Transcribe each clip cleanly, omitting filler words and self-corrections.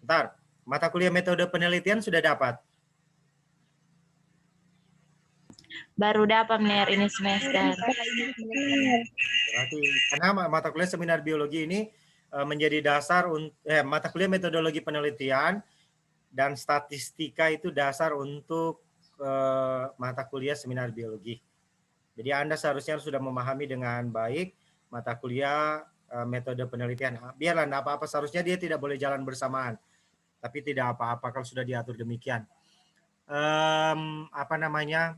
Bentar, mata kuliah metode penelitian sudah dapat? Baru dapat Ner ini semester. Berarti karena mata kuliah seminar biologi ini menjadi dasar mata kuliah metodologi penelitian dan statistika itu dasar untuk mata kuliah seminar biologi. Jadi Anda seharusnya sudah memahami dengan baik mata kuliah metode penelitian. Biarlah enggak apa-apa, seharusnya dia tidak boleh jalan bersamaan. Tapi tidak apa-apa kalau sudah diatur demikian. Apa namanya?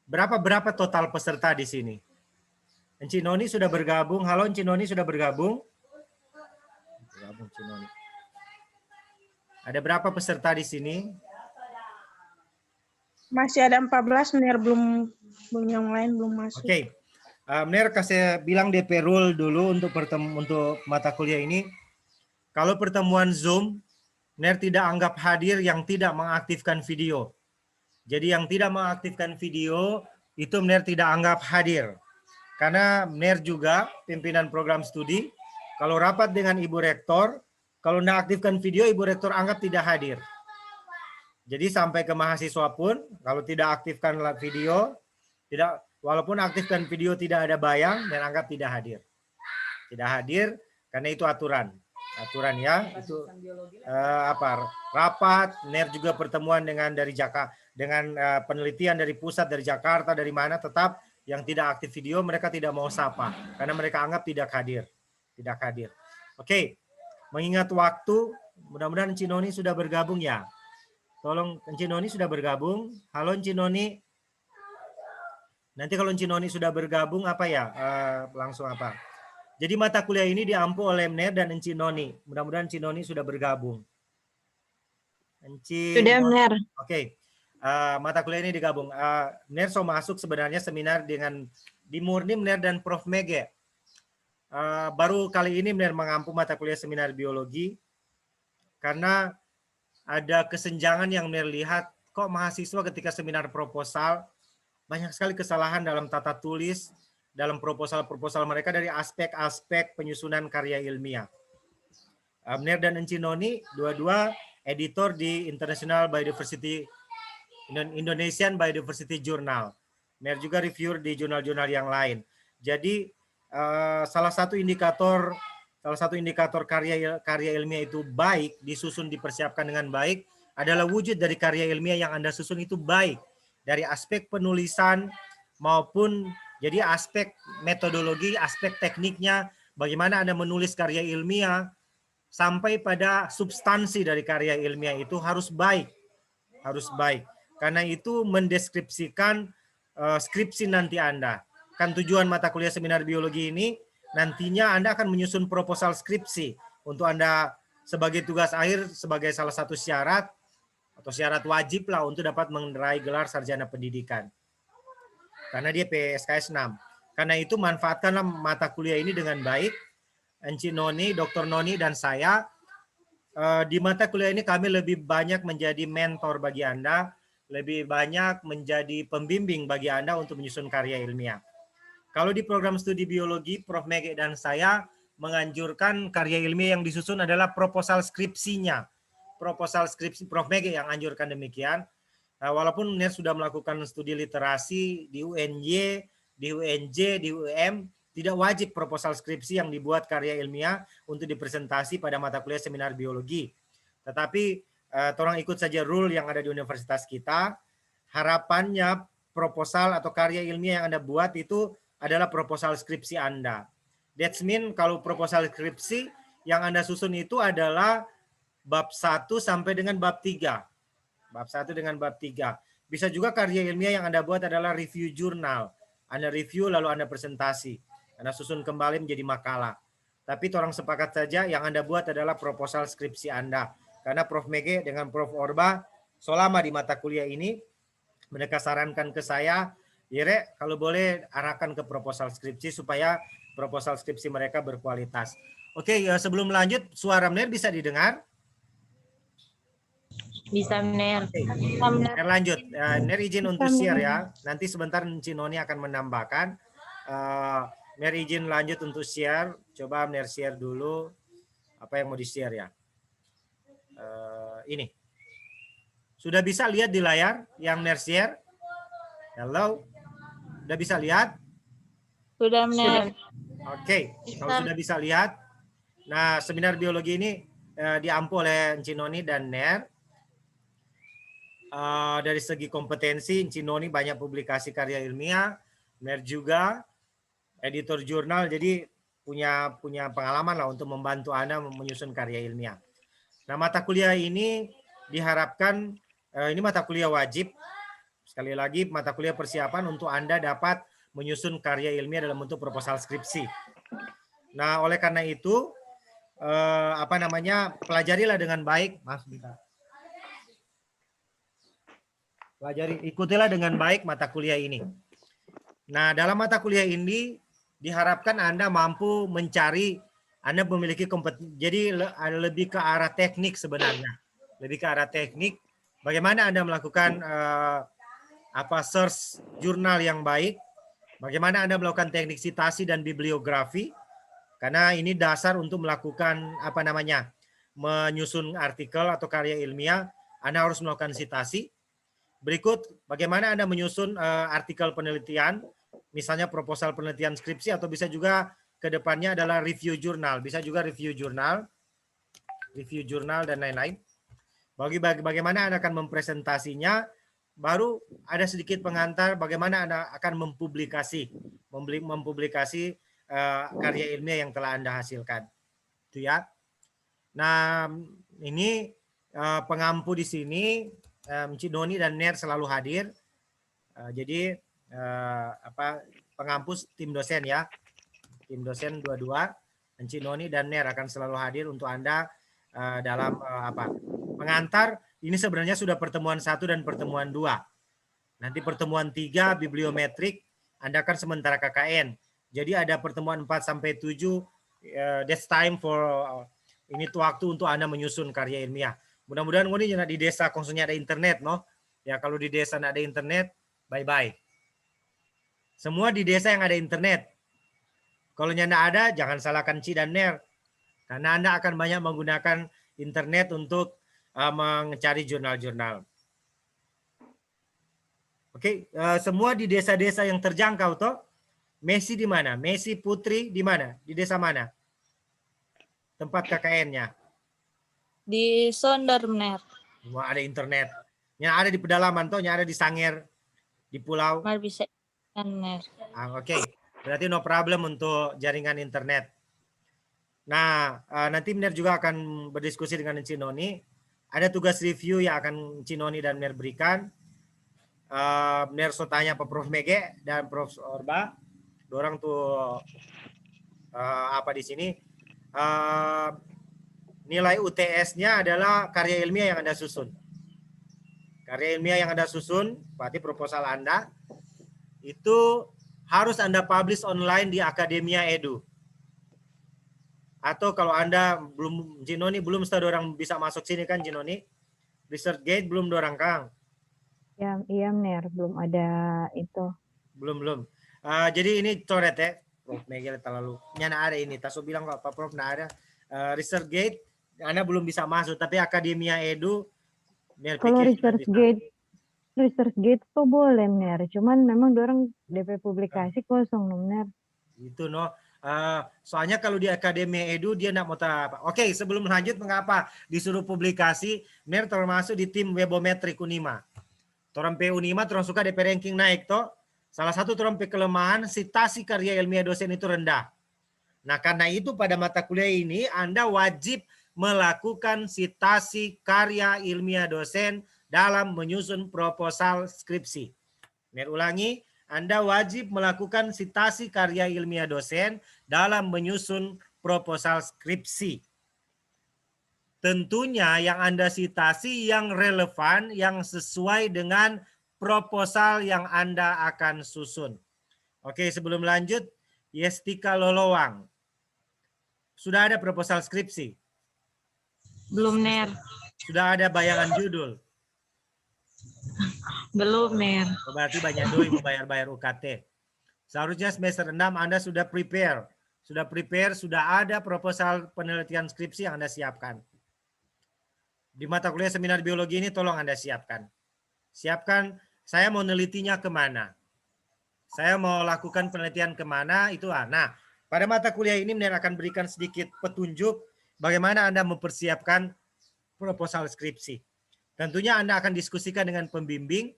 Berapa total peserta di sini? Enci Noni sudah bergabung. Halo Enci Noni sudah bergabung? Bergabung Enci Noni. Ada berapa peserta di sini? Masih ada 14, Ner, belum yang lain belum masuk. Oke. Ner kasih bilang DP rule dulu untuk mata kuliah ini. Kalau pertemuan Zoom, Ner tidak anggap hadir yang tidak mengaktifkan video. Jadi yang tidak mengaktifkan video itu Ner tidak anggap hadir. Karena Ner juga pimpinan program studi, kalau rapat dengan Ibu Rektor, kalau tidak aktifkan video, Ibu Rektor anggap tidak hadir. Jadi sampai ke mahasiswa pun, kalau tidak aktifkan video, walaupun aktifkan video tidak ada bayang, dan anggap tidak hadir. Tidak hadir karena itu aturan ya, itu rapat. Ner juga pertemuan dengan dari Jakarta, dengan penelitian dari pusat, dari Jakarta, dari mana, tetap yang tidak aktif video mereka tidak mau sapa karena mereka anggap tidak hadir. Oke, mengingat waktu, mudah-mudahan Enci Noni sudah bergabung ya. Tolong, Enci Noni sudah bergabung. Halo Enci Noni. Nanti kalau Enci Noni sudah bergabung apa ya? Langsung apa? Jadi mata kuliah ini diampu oleh Ner dan Enci Noni. Mudah-mudahan Enci Noni sudah bergabung. Sudah Ner. Oke. Mata kuliah ini digabung. Ner so masuk sebenarnya seminar dengan di Murni Ner dan Prof Mege. Baru kali ini Ner mengampu mata kuliah seminar biologi karena ada kesenjangan yang Ner lihat kok mahasiswa ketika seminar proposal banyak sekali kesalahan dalam tata tulis, dalam proposal mereka dari aspek-aspek penyusunan karya ilmiah. Ner dan Enci Noni dua-dua editor di Indonesian Biodiversity Journal. Ner juga reviewer di jurnal-jurnal yang lain. Jadi salah satu indikator karya ilmiah itu baik, disusun, dipersiapkan dengan baik adalah wujud dari karya ilmiah yang Anda susun itu baik dari aspek penulisan maupun jadi aspek metodologi, aspek tekniknya, bagaimana Anda menulis karya ilmiah sampai pada substansi dari karya ilmiah itu harus baik. Karena itu mendeskripsikan skripsi nanti Anda. Kan tujuan mata kuliah seminar biologi ini nantinya Anda akan menyusun proposal skripsi untuk Anda sebagai tugas akhir, sebagai salah satu syarat atau syarat wajib lah untuk dapat meraih gelar sarjana pendidikan. Karena dia PSKS 6. Karena itu manfaatkanlah mata kuliah ini dengan baik. Enci Noni, Dr. Noni, dan saya di mata kuliah ini kami lebih banyak menjadi mentor bagi Anda, lebih banyak menjadi pembimbing bagi Anda untuk menyusun karya ilmiah. Kalau di program studi biologi, Prof. Mege dan saya menganjurkan karya ilmiah yang disusun adalah proposal skripsinya. Proposal skripsi Prof. Mege yang anjurkan demikian. Walaupun Ner sudah melakukan studi literasi di UNY, di UNJ, di UM, tidak wajib proposal skripsi yang dibuat karya ilmiah untuk dipresentasi pada mata kuliah seminar biologi. Tetapi tolong ikut saja rule yang ada di universitas kita. Harapannya proposal atau karya ilmiah yang Anda buat itu adalah proposal skripsi Anda. That's mean kalau proposal skripsi yang Anda susun itu adalah bab 1 sampai dengan bab 3. Bab 1 dengan bab 3. Bisa juga karya ilmiah yang Anda buat adalah review jurnal. Anda review lalu Anda presentasi. Anda susun kembali menjadi makalah. Tapi orang sepakat saja yang Anda buat adalah proposal skripsi Anda. Karena Prof. Mege dengan Prof. Orba selama di mata kuliah ini mereka sarankan ke saya, Ire, kalau boleh arahkan ke proposal skripsi supaya proposal skripsi mereka berkualitas. Oke, sebelum lanjut, suara Ner bisa didengar? Bisa Ner. Ner lanjut. Ner izin untuk share ya. Nanti sebentar Enci Noni akan menambahkan. Ner izin lanjut untuk share. Coba Ner share dulu apa yang mau di-share ya. ini. Sudah bisa lihat di layar yang Ner share? Halo? Sudah bisa lihat? Sudah, Ner. Oke, kalau sudah bisa lihat. Nah, seminar biologi ini diampu oleh Ncinoni dan Ner. Dari segi kompetensi, Ncinoni banyak publikasi karya ilmiah, Ner juga editor jurnal, jadi punya pengalaman lah untuk membantu Anda menyusun karya ilmiah. Nah, mata kuliah ini diharapkan, ini mata kuliah wajib, sekali lagi mata kuliah persiapan untuk Anda dapat menyusun karya ilmiah dalam bentuk proposal skripsi. Nah, oleh karena itu, pelajarilah dengan baik, ikutilah dengan baik mata kuliah ini. Nah, dalam mata kuliah ini diharapkan Anda mampu mencari, Anda memiliki kompetensi, jadi lebih ke arah teknik sebenarnya. Lebih ke arah teknik, bagaimana Anda melakukan search jurnal yang baik, bagaimana Anda melakukan teknik citasi dan bibliografi, karena ini dasar untuk melakukan menyusun artikel atau karya ilmiah, Anda harus melakukan citasi. Berikut, bagaimana Anda menyusun artikel penelitian, misalnya proposal penelitian skripsi, atau bisa juga ke depannya adalah review jurnal. Bisa juga review jurnal dan lain-lain. Bagaimana Anda akan mempresentasinya, baru ada sedikit pengantar bagaimana Anda akan mempublikasi karya ilmiah yang telah Anda hasilkan. Itu ya. Nah, ini pengampu di sini, Ncinoni dan Ner selalu hadir. Jadi pengampus tim dosen ya, tim dosen dua-dua, Ncinoni dan Ner akan selalu hadir untuk Anda dalam pengantar. Ini sebenarnya sudah pertemuan 1 dan pertemuan 2. Nanti pertemuan 3 bibliometrik, Anda kan sementara KKN. Jadi ada pertemuan 4 sampai 7, that's time for ini tuh waktu untuk Anda menyusun karya ilmiah. Mudah-mudahan ini di desa konsumnya ada internet, no? Ya kalau di desa tidak ada internet, bye-bye. Semua di desa yang ada internet. Kalau tidak ada, jangan salahkan Ci dan Ner. Karena Anda akan banyak menggunakan internet untuk mencari jurnal-jurnal. Oke, semua di desa-desa yang terjangkau, toh? Messi di mana? Messi Putri di mana? Di desa mana? Tempat KKN-nya? Di Sonder, Ner. Wah, ada internet. Yang ada di pedalaman, toh? Yang ada di Sanger, di pulau? Bisa, Ner. Oke. Berarti no problem untuk jaringan internet. Nah, nanti Ner juga akan berdiskusi dengan Ncinoni. Ada tugas review yang akan Ncinoni dan Ner berikan. Ner so tanya Pak Prof Mege dan Prof Orba. Dorang tuh di sini. Nilai UTS-nya adalah karya ilmiah yang Anda susun. Karya ilmiah yang Anda susun, berarti proposal Anda, itu harus Anda publish online di Akademia Edu. Atau kalau Anda belum, Ncinoni belum setelah orang bisa masuk sini kan Ncinoni? ResearchGate belum dorang Kang? Ya, iya Ner, belum ada itu. Belum. Jadi ini coret ya, Prof Megel terlalu. Nyana ada ini, Taso bilang kok Pak Prof nah ada. ResearchGate, Anda belum bisa masuk, tapi Akademia Edu. Kalau ResearchGate tuh boleh Ner, cuman memang dorang DP publikasi kosong Ner. Itu no. Soalnya kalau di Akademia Edu dia enggak mau apa. Oke, sebelum lanjut mengapa disuruh publikasi, Ner termasuk di tim Webometrik Unima. Torang Unima terang suka DP ranking naik toh. Salah satu torang kelemahan citasi karya ilmiah dosen itu rendah. Nah, karena itu pada mata kuliah ini Anda wajib melakukan citasi karya ilmiah dosen dalam menyusun proposal skripsi. Ner ulangi, Anda wajib melakukan citasi karya ilmiah dosen dalam menyusun proposal skripsi. Tentunya yang Anda citasi yang relevan, yang sesuai dengan proposal yang Anda akan susun. Oke, sebelum lanjut, Yestika Lolowang. Sudah ada proposal skripsi? Belum, Ner. Sudah ada bayangan judul? Belum, Ner. Berarti banyak doi membayar UKT. Seharusnya semester 6 Anda sudah prepare. Sudah ada proposal penelitian skripsi yang Anda siapkan. Di mata kuliah seminar biologi ini tolong Anda siapkan. Siapkan, saya mau nelitinya kemana. Saya mau lakukan penelitian kemana, itu. Nah, pada mata kuliah ini Mner akan berikan sedikit petunjuk bagaimana Anda mempersiapkan proposal skripsi. Tentunya Anda akan diskusikan dengan pembimbing,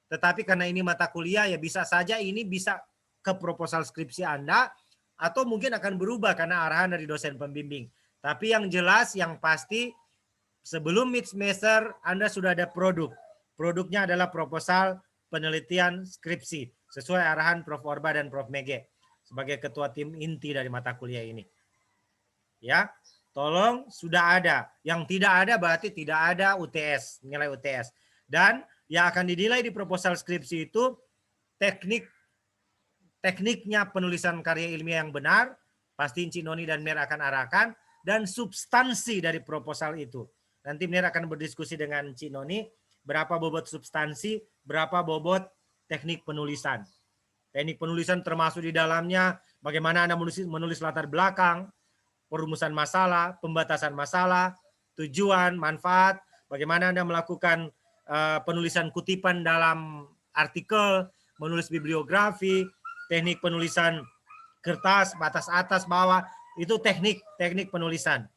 tetapi karena ini mata kuliah ya bisa saja ini bisa ke proposal skripsi Anda, atau mungkin akan berubah karena arahan dari dosen pembimbing. Tapi yang jelas, yang pasti, sebelum mid semester Anda sudah ada produk. Produknya adalah proposal penelitian skripsi sesuai arahan Prof. Orba dan Prof. Mege sebagai ketua tim inti dari mata kuliah ini. Ya, tolong sudah ada. Yang tidak ada berarti tidak ada UTS, nilai UTS. Dan yang akan dinilai di proposal skripsi itu tekniknya penulisan karya ilmiah yang benar, pasti Cik Noni dan Mir akan arahkan, dan substansi dari proposal itu. Nanti Mir akan berdiskusi dengan Cik Noni, berapa bobot substansi, berapa bobot teknik penulisan. Teknik penulisan termasuk di dalamnya bagaimana Anda menulis latar belakang, perumusan masalah, pembatasan masalah, tujuan, manfaat, bagaimana Anda melakukan penulisan kutipan dalam artikel, menulis bibliografi, teknik penulisan kertas, batas atas, bawah, itu teknik penulisan.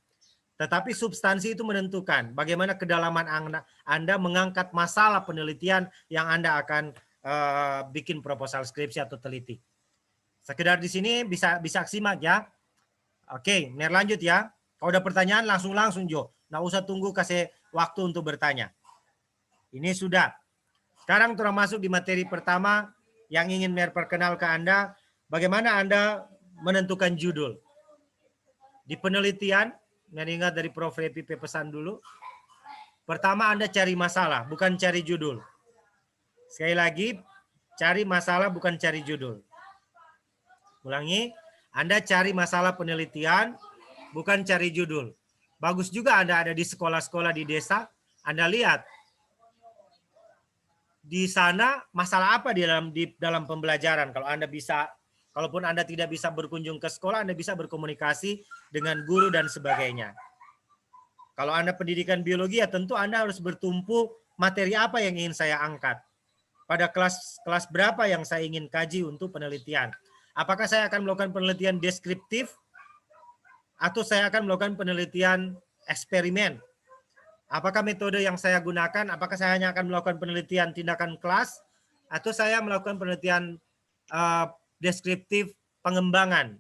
Tetapi substansi itu menentukan bagaimana kedalaman Anda mengangkat masalah penelitian yang Anda akan bikin proposal skripsi atau teliti. Sekedar di sini bisa simak ya. Oke, Ner lanjut ya. Kalau ada pertanyaan langsung Jo. Nggak usah tunggu kasih waktu untuk bertanya. Ini sudah. Sekarang kita masuk di materi pertama yang ingin Ner perkenal ke Anda. Bagaimana Anda menentukan judul. Di penelitian, Ner ingat dari Prof. Repi pesan dulu. Pertama Anda cari masalah, bukan cari judul. Sekali lagi, cari masalah bukan cari judul. Ulangi, Anda cari masalah penelitian, bukan cari judul. Bagus juga Anda ada di sekolah-sekolah di desa, Anda lihat di sana masalah apa di dalam pembelajaran. Kalau Anda bisa, kalaupun Anda tidak bisa berkunjung ke sekolah, Anda bisa berkomunikasi dengan guru dan sebagainya. Kalau Anda pendidikan biologi, ya tentu Anda harus bertumpu materi apa yang ingin saya angkat. Pada kelas berapa yang saya ingin kaji untuk penelitian. Apakah saya akan melakukan penelitian deskriptif atau saya akan melakukan penelitian eksperimen? Apakah metode yang saya gunakan, apakah saya hanya akan melakukan penelitian tindakan kelas atau saya melakukan penelitian deskriptif pengembangan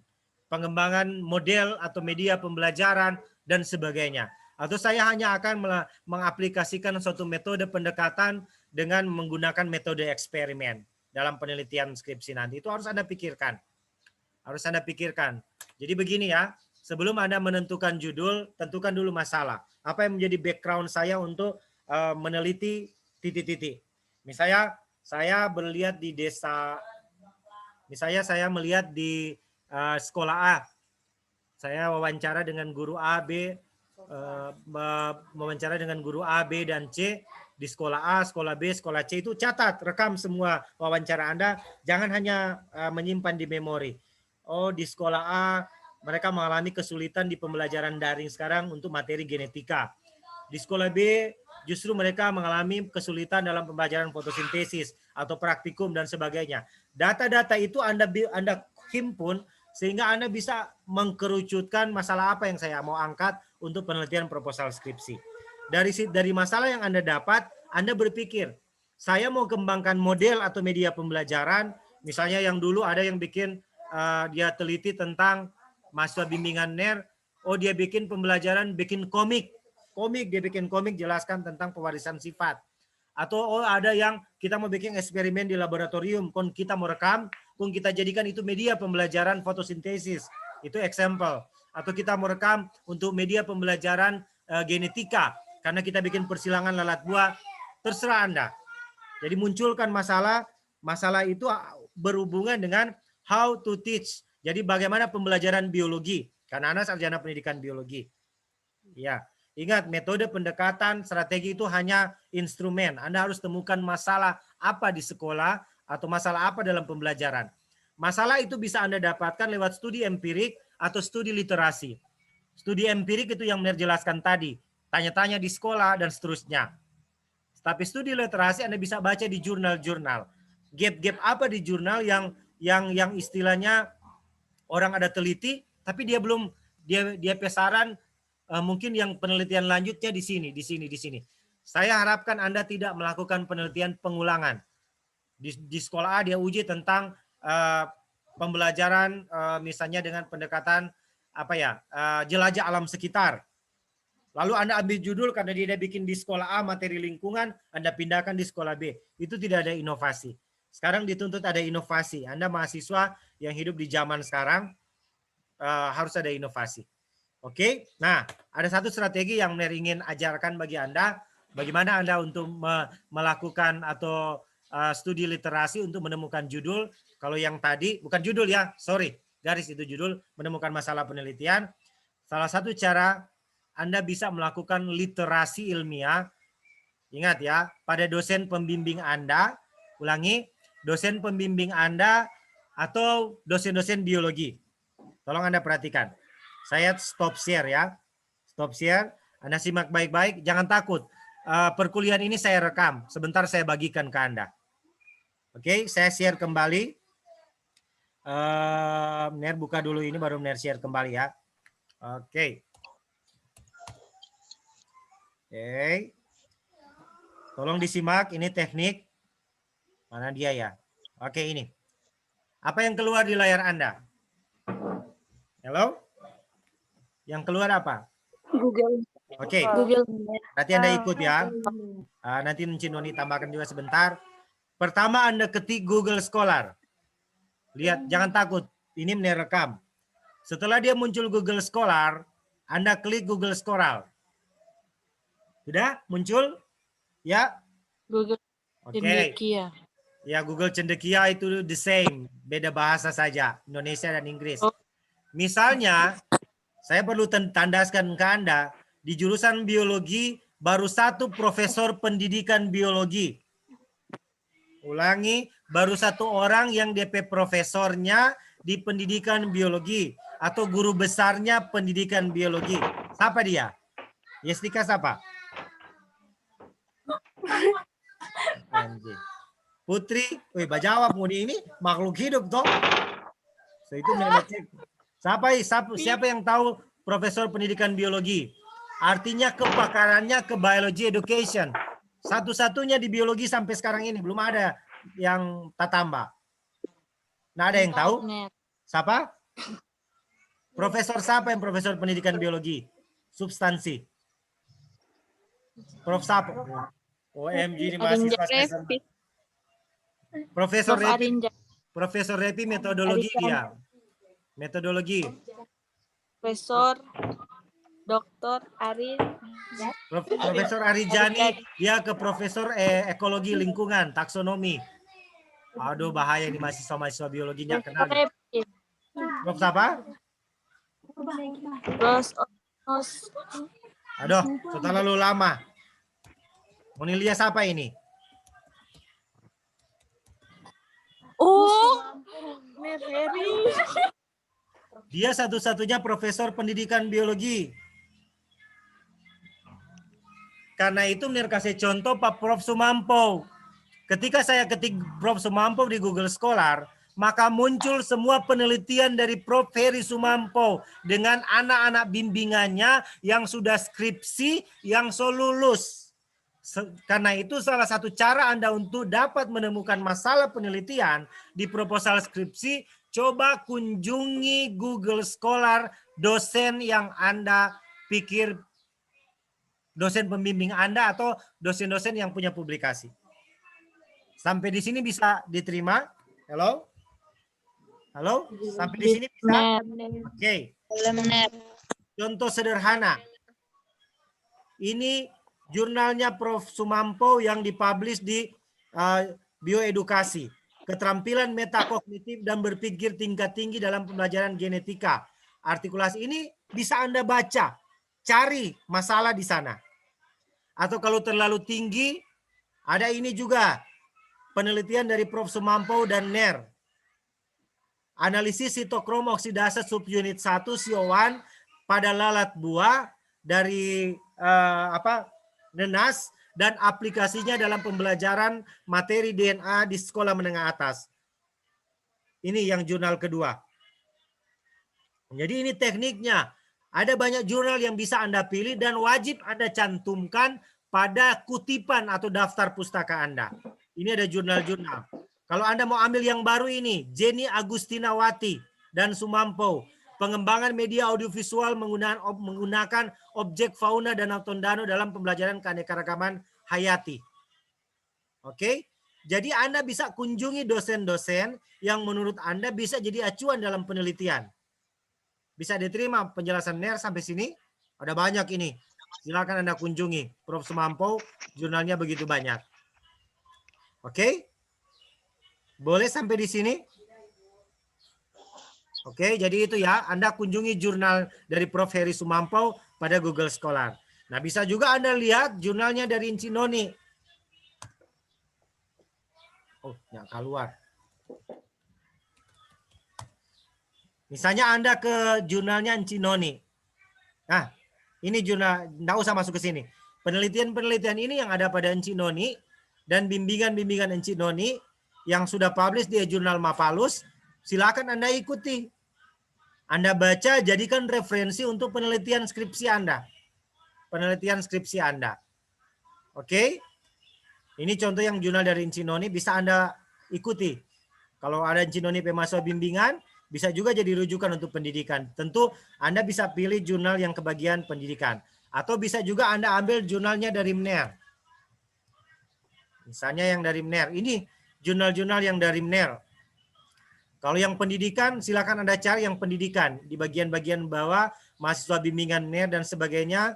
model atau media pembelajaran dan sebagainya. Atau saya hanya akan mengaplikasikan suatu metode pendekatan dengan menggunakan metode eksperimen dalam penelitian skripsi nanti. Itu harus Anda pikirkan. Jadi begini ya, sebelum Anda menentukan judul, tentukan dulu masalah. Apa yang menjadi background saya untuk meneliti titik-titik. Misalnya saya melihat di desa, saya melihat di sekolah A. Saya wawancara dengan guru A, B, wawancara dengan guru A, B, dan C di sekolah A, sekolah B, sekolah C. Itu catat, rekam semua wawancara Anda. Jangan hanya menyimpan di memori. Oh, di sekolah A mereka mengalami kesulitan di pembelajaran daring sekarang untuk materi genetika. Di sekolah B justru mereka mengalami kesulitan dalam pembelajaran fotosintesis atau praktikum dan sebagainya. Data-data itu Anda himpun sehingga Anda bisa mengkerucutkan masalah apa yang saya mau angkat untuk penelitian proposal skripsi. Dari masalah yang Anda dapat, Anda berpikir, saya mau kembangkan model atau media pembelajaran, misalnya yang dulu ada yang bikin, dia teliti tentang mahasiswa bimbingan NER, oh dia bikin pembelajaran, bikin komik, dia bikin komik jelaskan tentang pewarisan sifat. Atau oh ada yang kita mau bikin eksperimen di laboratorium, kita mau rekam, kita jadikan itu media pembelajaran fotosintesis, itu example. Atau kita mau rekam untuk media pembelajaran genetika, karena kita bikin persilangan lalat buah, terserah Anda. Jadi munculkan masalah itu berhubungan dengan how to teach. Jadi bagaimana pembelajaran biologi, karena Anda sarjana pendidikan biologi. Ya. Ingat, metode pendekatan strategi itu hanya instrumen. Anda harus temukan masalah apa di sekolah atau masalah apa dalam pembelajaran. Masalah itu bisa Anda dapatkan lewat studi empirik atau studi literasi. Studi empirik itu yang Mer jelaskan tadi. tanya-tanya di sekolah, dan seterusnya. Tapi studi literasi Anda bisa baca di jurnal-jurnal. Gap-gap apa di jurnal yang istilahnya orang ada teliti, tapi dia belum dia pesaran mungkin yang penelitian lanjutnya di sini. Saya harapkan Anda tidak melakukan penelitian pengulangan. Di sekolah A dia uji tentang pembelajaran misalnya dengan pendekatan jelajah alam sekitar. Lalu Anda ambil judul karena dia bikin di sekolah A materi lingkungan, Anda pindahkan di sekolah B. Itu tidak ada inovasi. Sekarang dituntut ada inovasi. Anda mahasiswa yang hidup di zaman sekarang harus ada inovasi. Oke? Nah, ada satu strategi yang Mner ingin ajarkan bagi Anda. Bagaimana Anda untuk melakukan atau studi literasi untuk menemukan judul. Kalau yang tadi, bukan judul ya, sorry. Garis itu judul, menemukan masalah penelitian. Salah satu cara Anda bisa melakukan literasi ilmiah, ingat ya, pada dosen pembimbing Anda, ulangi, dosen pembimbing Anda atau dosen-dosen biologi. Tolong Anda perhatikan. Saya stop share ya. Stop share. Anda simak baik-baik, jangan takut. Perkuliahan ini saya rekam, sebentar saya bagikan ke Anda. Oke, saya share kembali. Mner buka dulu ini, baru Mner share kembali ya. Oke. Oke, tolong disimak, ini teknik. Mana dia ya? Oke, ini. Apa yang keluar di layar Anda? Halo? Yang keluar apa? Google. Oke, Google. nanti Anda ikut ya. Nanti Cinoni tambahkan juga sebentar. Pertama Anda ketik Google Scholar. Lihat, jangan takut. Ini merekam. Setelah dia muncul Google Scholar, Anda klik Google Scholar. Sudah muncul? Ya. Google Cendekia. Ya, Google Cendekia itu the same, beda bahasa saja, Indonesia dan Inggris. Misalnya, saya perlu tandaskan ke Anda, di jurusan biologi baru satu profesor pendidikan biologi. Ulangi, baru satu orang yang DP profesornya di pendidikan biologi atau guru besarnya pendidikan biologi. Siapa dia? Yestika siapa? Putri, bajawab Muni ini makhluk hidup toh. So, itu cek. Siapa yang tahu profesor pendidikan biologi? Artinya kepakarannya ke biology education. Satu-satunya di biologi sampai sekarang ini belum ada yang tatamba. Nah, ada yang tahu? Siapa? Profesor siapa yang profesor pendidikan biologi? Substansi. Prof siapa? OMG ini mahasiswa SMA. Profesor Repi metodologi dia. Metodologi. Profesor Dr. Arin. Profesor Arijani dia ke profesor ekologi lingkungan, taksonomi. Aduh bahaya ini mahasiswa biologinya kenal. Prof siapa? Aduh, sudah terlalu lama. Monilia siapa ini? Oh, dia satu-satunya profesor pendidikan biologi. Karena itu Mner kasih contoh Pak Prof Sumampo. Ketika saya ketik Prof Sumampo di Google Scholar, maka muncul semua penelitian dari Prof Heri Sumampo dengan anak-anak bimbingannya yang sudah skripsi, yang lulus. Karena itu salah satu cara Anda untuk dapat menemukan masalah penelitian di proposal skripsi, coba kunjungi Google Scholar dosen yang Anda pikir dosen pembimbing Anda atau dosen-dosen yang punya publikasi. Sampai di sini bisa diterima? Halo? Halo? Sampai di sini bisa? Oke. Contoh sederhana. Ini jurnalnya Prof Sumampo yang dipublish di Bioedukasi. Keterampilan metakognitif dan berpikir tingkat tinggi dalam pembelajaran genetika. Artikulasi ini bisa Anda baca. Cari masalah di sana. Atau kalau terlalu tinggi, ada ini juga. Penelitian dari Prof Sumampo dan Mner. Analisis sitokrom oksidase subunit 1 CO1 pada lalat buah dari nenas dan aplikasinya dalam pembelajaran materi DNA di sekolah menengah atas. Ini yang jurnal kedua. Jadi ini tekniknya. Ada banyak jurnal yang bisa Anda pilih dan wajib Anda cantumkan pada kutipan atau daftar pustaka Anda. Ini ada jurnal-jurnal. Kalau Anda mau ambil yang baru ini, Jenny Agustinawati dan Sumampo, pengembangan media audiovisual menggunakan objek fauna Danau Tondano dalam pembelajaran keanekaragaman hayati. Oke, jadi Anda bisa kunjungi dosen-dosen yang menurut Anda bisa jadi acuan dalam penelitian. Bisa diterima penjelasan NER sampai sini? Ada banyak ini. Silakan Anda kunjungi. Prof. Sumampo, jurnalnya begitu banyak. Oke? Boleh sampai di sini? Oke, jadi itu ya. Anda kunjungi jurnal dari Prof. Heri Sumampo pada Google Scholar. Nah, bisa juga Anda lihat jurnalnya dari Incinoni. Oh, nggak keluar. Misalnya Anda ke jurnalnya Incinoni. Nah, ini jurnal, nggak usah masuk ke sini. Penelitian-penelitian ini yang ada pada Incinoni dan bimbingan-bimbingan Incinoni yang sudah publish di jurnal Mapalus, silakan Anda ikuti. Anda baca, jadikan referensi untuk penelitian skripsi Anda. Penelitian skripsi Anda. Oke? Ini contoh yang jurnal dari Incinoni, bisa Anda ikuti. Kalau ada Incinoni pemasok bimbingan, bisa juga jadi rujukan untuk pendidikan. Tentu Anda bisa pilih jurnal yang kebagian pendidikan. Atau bisa juga Anda ambil jurnalnya dari MNER. Misalnya yang dari MNER. Ini jurnal-jurnal yang dari MNER. Kalau yang pendidikan, silakan Anda cari yang pendidikan. Di bagian-bagian bawah, mahasiswa bimbingan MNER dan sebagainya,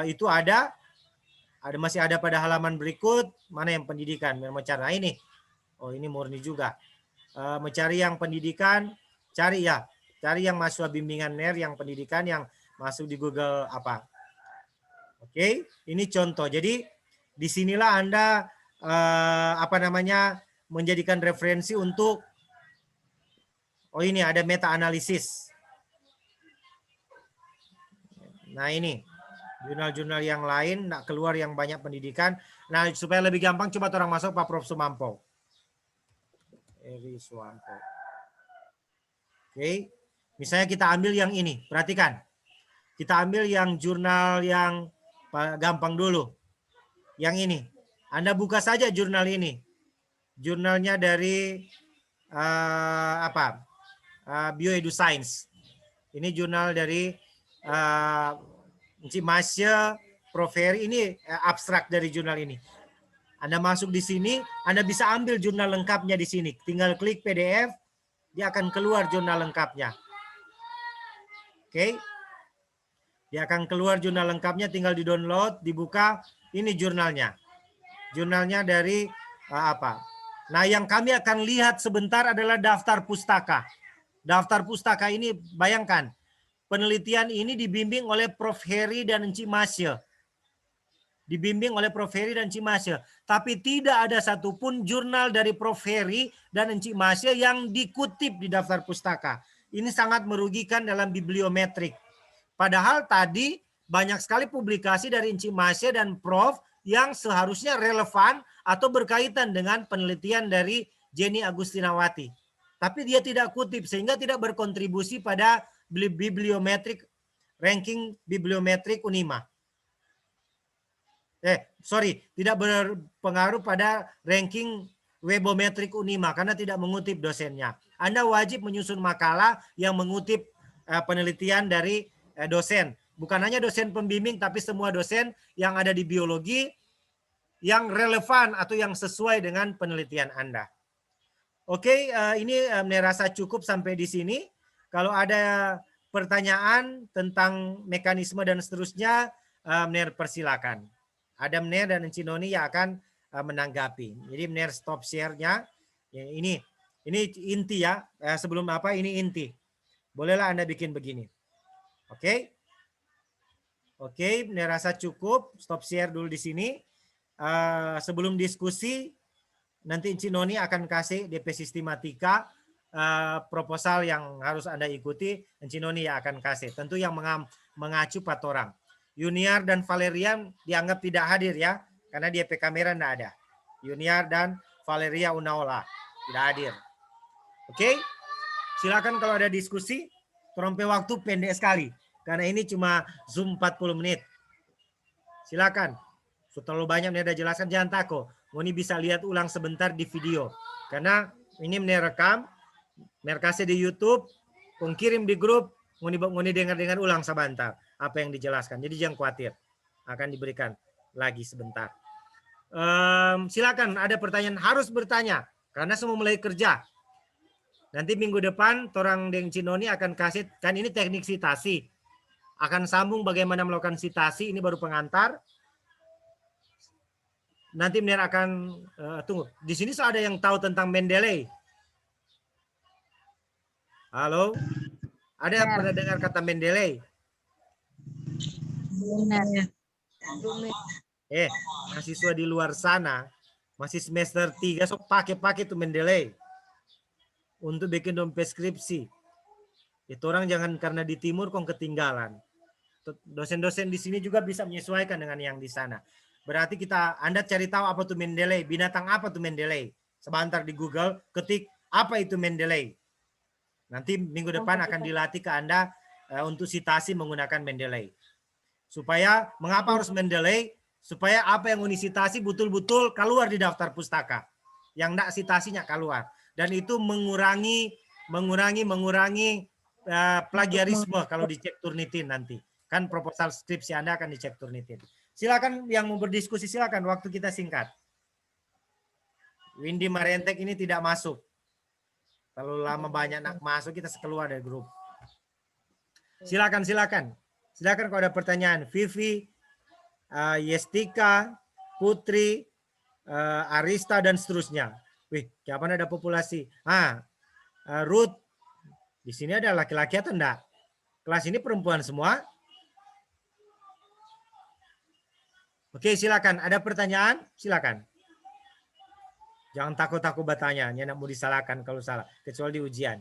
itu ada. Masih ada pada halaman berikut. Mana yang pendidikan? Mencari, nah ini. Oh, ini murni juga. Mencari yang pendidikan, cari yang mahasiswa bimbingan NER yang pendidikan yang masuk di Google apa. Oke, ini contoh. Jadi disinilah Anda menjadikan referensi untuk ini ada meta analisis. Nah ini jurnal-jurnal yang lain nak keluar yang banyak pendidikan. Nah supaya lebih gampang coba orang masuk Pak Prof Sumampo. Heri Sumampo. Oke, misalnya kita ambil yang ini, perhatikan. Kita ambil yang jurnal yang gampang dulu. Yang ini, Anda buka saja jurnal ini. Jurnalnya dari Bioedusains. Ini jurnal dari Masya, Prof. Heri, ini abstrak dari jurnal ini. Anda masuk di sini, Anda bisa ambil jurnal lengkapnya di sini. Tinggal klik PDF. Dia akan keluar jurnal lengkapnya. Oke. Dia akan keluar jurnal lengkapnya, tinggal di-download, dibuka. Ini jurnalnya. Jurnalnya dari Nah, yang kami akan lihat sebentar adalah daftar pustaka. Daftar pustaka ini, bayangkan. Penelitian ini dibimbing oleh Prof. Heri dan Encik Masya. Dibimbing oleh Prof. Heri dan Encik Masya. Tapi tidak ada satupun jurnal dari Prof. Heri dan Encik Masya yang dikutip di daftar pustaka. Ini sangat merugikan dalam bibliometrik. Padahal tadi banyak sekali publikasi dari Encik Masya dan Prof. yang seharusnya relevan atau berkaitan dengan penelitian dari Jenny Agustinawati. Tapi dia tidak kutip sehingga tidak berkontribusi pada bibliometrik, ranking bibliometrik Unima. Tidak berpengaruh pada ranking webometrik Unima karena tidak mengutip dosennya. Anda wajib menyusun makalah yang mengutip penelitian dari dosen. Bukan hanya dosen pembimbing, tapi semua dosen yang ada di biologi yang relevan atau yang sesuai dengan penelitian Anda. Oke, ini rasa cukup sampai di sini. Kalau ada pertanyaan tentang mekanisme dan seterusnya, persilakan. Ada Mner dan Encinoni yang akan menanggapi. Jadi Mner stop share-nya. Ini inti ya. Sebelum ini inti. Bolehlah Anda bikin begini. Oke. Oke, Mner rasa cukup. Stop share dulu di sini. Sebelum diskusi, nanti Encinoni akan kasih DP Sistematika proposal yang harus Anda ikuti. Encinoni yang akan kasih. Tentu yang mengacu 4 orang. Yuniar dan Valeria dianggap tidak hadir ya, karena di EP kamera tidak ada. Yuniar dan Valeria Unaola tidak hadir. Oke, silakan kalau ada diskusi. Trompe waktu pendek sekali, karena ini cuma Zoom 40 menit. Silakan. Terlalu banyak nih ada jelaskan, jangan takut. Ngoni bisa lihat ulang sebentar di video. Karena ini merekam, kasih di YouTube, kirim di grup, ngoni dengar ulang sebentar apa yang dijelaskan. Jadi jangan khawatir, akan diberikan lagi sebentar. Silakan ada pertanyaan, harus bertanya karena semua mulai kerja. Nanti minggu depan Torang Deng Cinoni akan kasih, kan ini teknik sitasi. Akan sambung bagaimana melakukan sitasi, ini baru pengantar. Nanti Mner akan tunggu. Di sini ada yang tahu tentang Mendeley? Halo? Ada yang pernah dengar kata Mendeley? Mahasiswa di luar sana masih semester 3 sok pakai tuh Mendeley untuk bikin dompet skripsi. Itu orang jangan karena di timur kok ketinggalan. Dosen-dosen di sini juga bisa menyesuaikan dengan yang di sana. Berarti Anda cari tahu apa tuh Mendeley, binatang apa tuh Mendeley. Sebentar di Google, ketik apa itu Mendeley. Nanti minggu depan akan dilatih ke Anda untuk sitasi menggunakan Mendeley. Supaya, mengapa harus Mendeley? Supaya apa yang unisitasi betul-betul keluar di daftar pustaka. Yang enggak sitasinya keluar. Dan itu mengurangi plagiarisme kalau dicek Turnitin nanti. Kan proposal skripsi Anda akan dicek Turnitin. Silakan yang mau berdiskusi, silakan, waktu kita singkat. Windy Marentek ini tidak masuk. Terlalu lama banyak nak masuk, kita keluar dari grup. Silakan. Silakan kalau ada pertanyaan. Vivi, Yestika, Putri, Arista dan seterusnya. Wih, kapan ada populasi? Ruth, di sini ada laki-laki atau enggak? Kelas ini perempuan semua? Oke, silakan. Ada pertanyaan? Silakan. Jangan takut-takut bertanya. Nggak mau disalahkan kalau salah. Kecuali di ujian.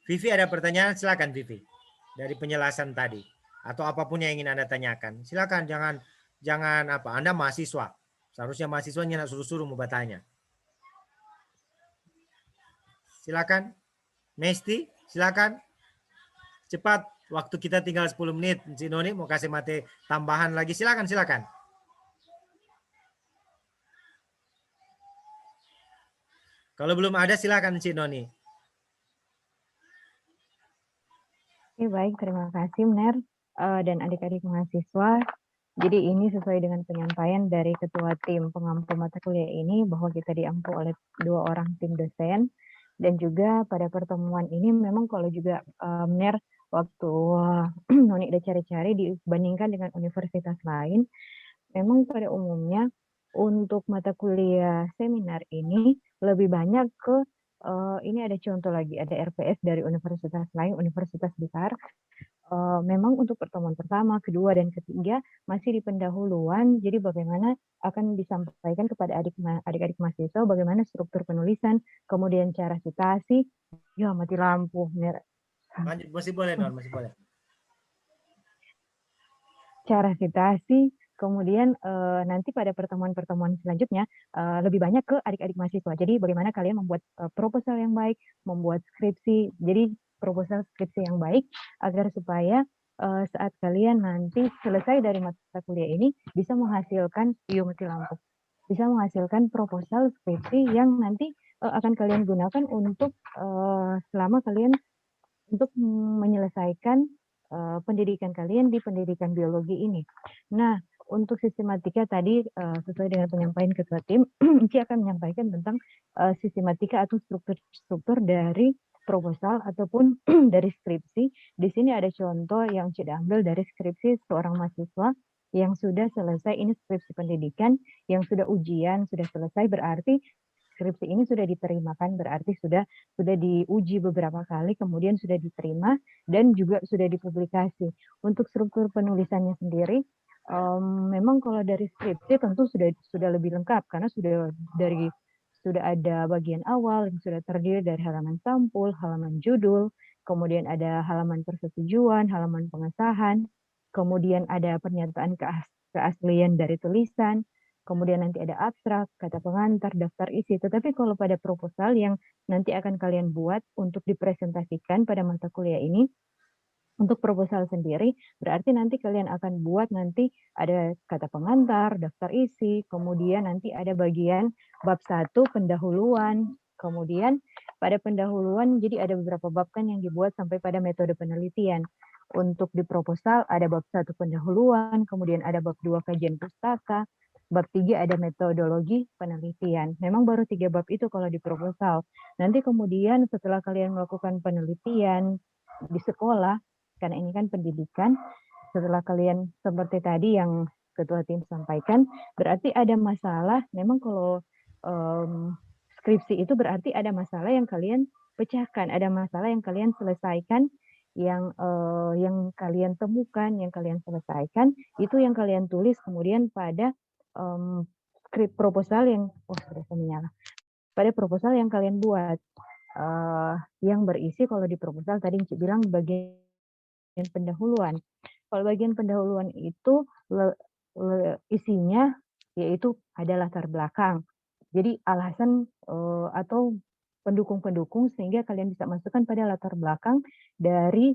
Vivi ada pertanyaan? Silakan Vivi. Dari penjelasan tadi. Atau apapun yang ingin Anda tanyakan. Silakan. Jangan apa. Anda mahasiswa. Seharusnya mahasiswanya nak suruh-suruh mau bertanya. Silakan. Mesti, silakan. Cepat. Waktu kita tinggal 10 menit. Cinoni mau kasih materi tambahan lagi. Silakan. Kalau belum ada silakan Cinoni. Oke, baik. Terima kasih, Mner dan adik-adik mahasiswa. Jadi ini sesuai dengan penyampaian dari Ketua Tim Pengampu Mata Kuliah ini bahwa kita diampu oleh 2 orang tim dosen. Dan juga pada pertemuan ini memang kalau juga Mner waktu Noni udah cari-cari dibandingkan dengan universitas lain, memang pada umumnya untuk mata kuliah seminar ini lebih banyak ke ini ada contoh lagi, ada RPS dari universitas lain, universitas besar. Memang untuk pertemuan pertama, kedua, dan ketiga masih di pendahuluan. Jadi bagaimana akan disampaikan kepada adik-adik mahasiswa bagaimana struktur penulisan, kemudian cara sitasi. Ya mati lampu. Masih boleh, Non, masih boleh. Cara sitasi, kemudian nanti pada pertemuan-pertemuan selanjutnya lebih banyak ke adik-adik mahasiswa. Jadi bagaimana kalian membuat proposal yang baik, membuat skripsi. Jadi proposal skripsi yang baik agar supaya saat kalian nanti selesai dari mata kuliah ini bisa menghasilkan bisa menghasilkan proposal skripsi yang nanti akan kalian gunakan untuk selama kalian untuk menyelesaikan pendidikan kalian di pendidikan biologi ini. Nah, untuk sistematika tadi sesuai dengan penyampaian Ketua Tim, Ci akan menyampaikan tentang sistematika atau struktur dari proposal ataupun dari skripsi. Di sini ada contoh yang Ci ambil dari skripsi seorang mahasiswa yang sudah selesai, ini skripsi pendidikan, yang sudah ujian, sudah selesai, berarti skripsi ini sudah diterimakan, berarti sudah diuji beberapa kali, kemudian sudah diterima, dan juga sudah dipublikasi. Untuk struktur penulisannya sendiri, memang kalau dari skripsi tentu sudah lebih lengkap, karena sudah ada bagian awal yang sudah terdiri dari halaman sampul, halaman judul, kemudian ada halaman persetujuan, halaman pengesahan, kemudian ada pernyataan keaslian dari tulisan, kemudian nanti ada abstrak, kata pengantar, daftar isi. Tetapi kalau pada proposal yang nanti akan kalian buat untuk dipresentasikan pada mata kuliah ini, untuk proposal sendiri, berarti nanti kalian akan buat nanti ada kata pengantar, daftar isi, kemudian nanti ada bagian bab 1 pendahuluan, kemudian pada pendahuluan jadi ada beberapa bab kan yang dibuat sampai pada metode penelitian. Untuk di proposal ada bab 1 pendahuluan, kemudian ada bab 2 kajian pustaka, bab 3 ada metodologi penelitian. Memang baru 3 bab itu kalau di proposal. Nanti kemudian setelah kalian melakukan penelitian di sekolah, karena ini kan pendidikan, setelah kalian seperti tadi yang ketua tim sampaikan, berarti ada masalah, memang kalau skripsi itu berarti ada masalah yang kalian pecahkan, ada masalah yang kalian selesaikan, yang kalian temukan, yang kalian selesaikan, itu yang kalian tulis kemudian pada skrip proposal yang, sudah menyala, pada proposal yang kalian buat, yang berisi kalau di proposal tadi Cik bilang bagian pendahuluan. Kalau bagian pendahuluan itu isinya yaitu ada latar belakang. Jadi alasan atau pendukung-pendukung sehingga kalian bisa masukkan pada latar belakang dari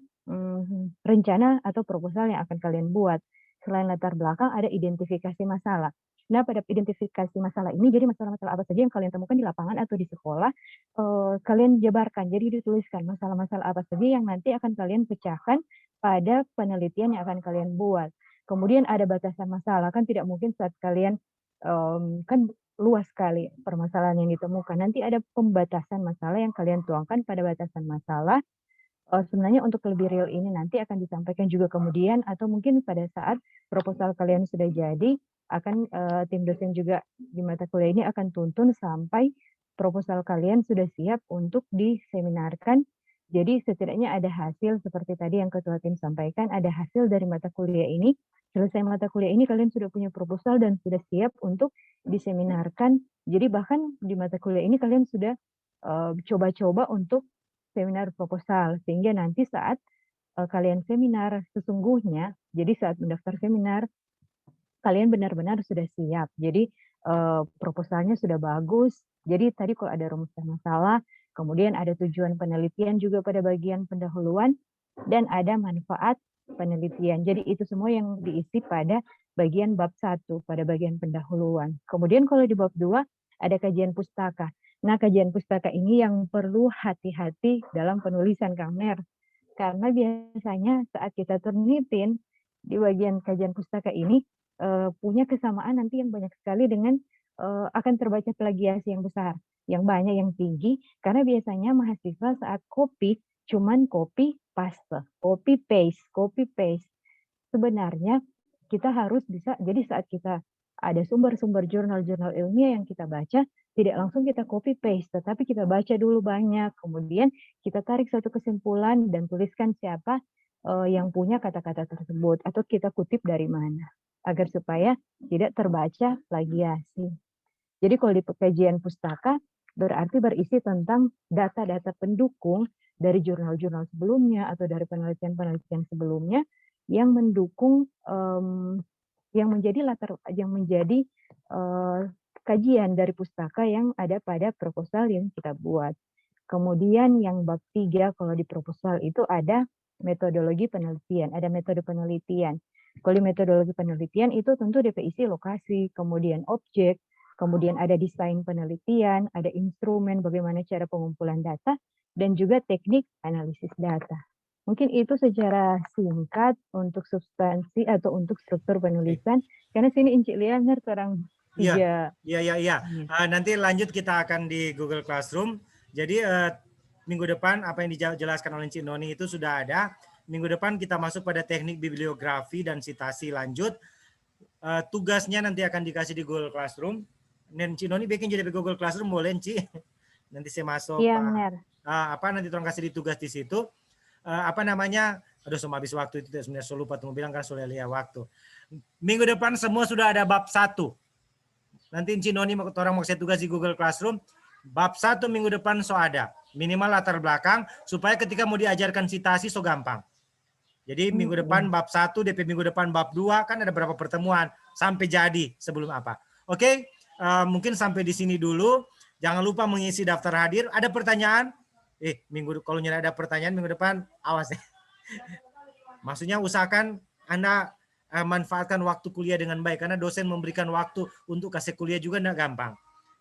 rencana atau proposal yang akan kalian buat. Selain latar belakang ada identifikasi masalah. Nah, pada identifikasi masalah ini, jadi masalah-masalah apa saja yang kalian temukan di lapangan atau di sekolah, kalian jabarkan. Jadi dituliskan masalah-masalah apa saja yang nanti akan kalian pecahkan pada penelitian yang akan kalian buat. Kemudian ada batasan masalah, kan tidak mungkin saat kalian, kan luas sekali permasalahan yang ditemukan. Nanti ada pembatasan masalah yang kalian tuangkan pada batasan masalah. Sebenarnya untuk lebih real ini nanti akan disampaikan juga kemudian, atau mungkin pada saat proposal kalian sudah jadi, akan tim dosen juga di mata kuliah ini akan tuntun sampai proposal kalian sudah siap untuk diseminarkan. Jadi setidaknya ada hasil seperti tadi yang ketua tim sampaikan, ada hasil dari mata kuliah ini. Selesai mata kuliah ini kalian sudah punya proposal dan sudah siap untuk diseminarkan. Jadi bahkan di mata kuliah ini kalian sudah coba-coba untuk seminar proposal, sehingga nanti saat kalian seminar sesungguhnya, jadi saat mendaftar seminar, kalian benar-benar sudah siap. Jadi proposalnya sudah bagus. Jadi tadi kalau ada rumusan masalah, kemudian ada tujuan penelitian juga pada bagian pendahuluan, dan ada manfaat penelitian. Jadi itu semua yang diisi pada bagian bab 1, pada bagian pendahuluan. Kemudian kalau di bab 2, ada kajian pustaka. Nah, kajian pustaka ini yang perlu hati-hati dalam penulisan Kang Mer. Karena biasanya saat kita ternitin di bagian kajian pustaka ini, punya kesamaan nanti yang banyak sekali dengan akan terbaca plagiasi yang besar, yang banyak, yang tinggi, karena biasanya mahasiswa saat copy, cuman copy paste, copy paste. Sebenarnya kita harus bisa, jadi saat kita ada sumber-sumber jurnal-jurnal ilmiah yang kita baca, tidak langsung kita copy paste, tetapi kita baca dulu banyak, kemudian kita tarik satu kesimpulan dan tuliskan siapa yang punya kata-kata tersebut, atau kita kutip dari mana, agar supaya tidak terbaca plagiasi. Jadi kalau di kajian pustaka berarti berisi tentang data-data pendukung dari jurnal-jurnal sebelumnya atau dari penelitian-penelitian sebelumnya yang mendukung, yang menjadi kajian dari pustaka yang ada pada proposal yang kita buat. Kemudian yang bab 3 kalau di proposal itu ada metodologi penelitian, ada metode penelitian. Kalau di metodologi penelitian itu tentu definisi lokasi, kemudian objek, kemudian ada desain penelitian, ada instrumen bagaimana cara pengumpulan data, dan juga teknik analisis data. Mungkin itu secara singkat untuk substansi atau untuk struktur penulisan, karena sini Encik Lianer seorang tiga. Iya. Nanti lanjut kita akan di Google Classroom. Jadi minggu depan apa yang dijelaskan oleh Cik Noni itu sudah ada. Minggu depan kita masuk pada teknik bibliografi dan sitasi lanjut. Tugasnya nanti akan dikasih di Google Classroom. Dan Cik Noni bikin jadi Google Classroom boleh, Cik? Nanti saya masuk. Iya, benar. Nanti tolong kasih di tugas di situ. Aduh, semua habis waktu itu sebenarnya saya lupa tunggu bilang kan sudah lihat waktu. Minggu depan semua sudah ada bab 1. Nanti Cik Noni orang mau saya tugas di Google Classroom. Bab 1 minggu depan so ada. Minimal latar belakang supaya ketika mau diajarkan sitasi so gampang. Jadi minggu depan bab 1, DP minggu depan bab 2, kan ada berapa pertemuan sampai jadi sebelum apa. Oke, mungkin sampai di sini dulu. Jangan lupa mengisi daftar hadir. Ada pertanyaan? Kalau ada pertanyaan minggu depan, awas ya. Maksudnya usahakan Anda manfaatkan waktu kuliah dengan baik, karena dosen memberikan waktu untuk kasih kuliah juga enggak gampang.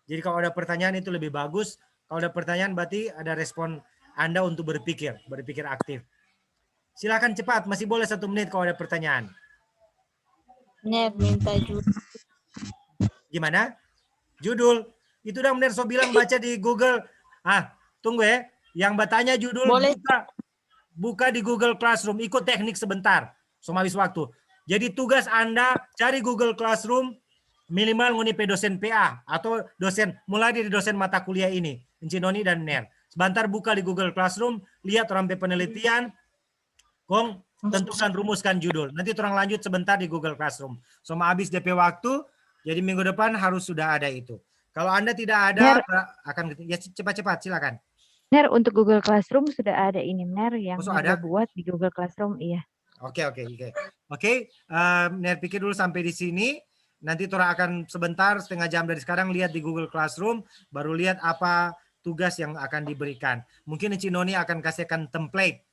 Jadi kalau ada pertanyaan itu lebih bagus. Kalau ada pertanyaan berarti ada respon Anda untuk berpikir aktif. Silakan cepat, masih boleh 1 menit kalau ada pertanyaan. Ner, minta judul. Gimana? Judul. Itu udah benar so bilang baca di Google. Tunggu ya. Yang bertanya judul Boleh. buka di Google Classroom. Ikut teknik sebentar. So habis waktu. Jadi tugas Anda cari Google Classroom minimal ngunipe dosen PA atau dosen mulai dari dosen mata kuliah ini, Ncinoni dan Ner. Sebentar buka di Google Classroom, lihat orang penelitian, Kong tentukan rumuskan judul. Nanti orang lanjut sebentar di Google Classroom. Sama habis DP waktu, jadi minggu depan harus sudah ada itu. Kalau Anda tidak ada, akan ya cepat-cepat silakan. Ner, untuk Google Classroom sudah ada ini, Ner, yang ada? buat di Google Classroom, iya. Oke. Ner pikir dulu sampai di sini. Nanti Tora akan sebentar, setengah jam dari sekarang lihat di Google Classroom, baru lihat apa tugas yang akan diberikan. Mungkin Cinoni akan kasihkan template,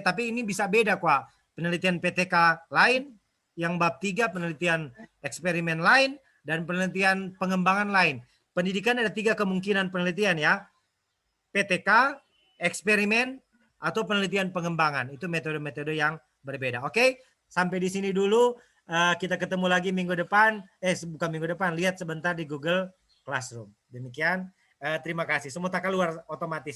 tapi ini bisa beda kok. Penelitian PTK lain, yang bab 3 penelitian eksperimen lain, dan penelitian pengembangan lain. Pendidikan ada 3 kemungkinan penelitian ya. PTK, eksperimen, atau penelitian pengembangan. Itu metode-metode yang berbeda. Oke, sampai di sini dulu. Kita ketemu lagi minggu depan. Bukan minggu depan, lihat sebentar di Google Classroom. Demikian, terima kasih. Semua tak keluar otomatis.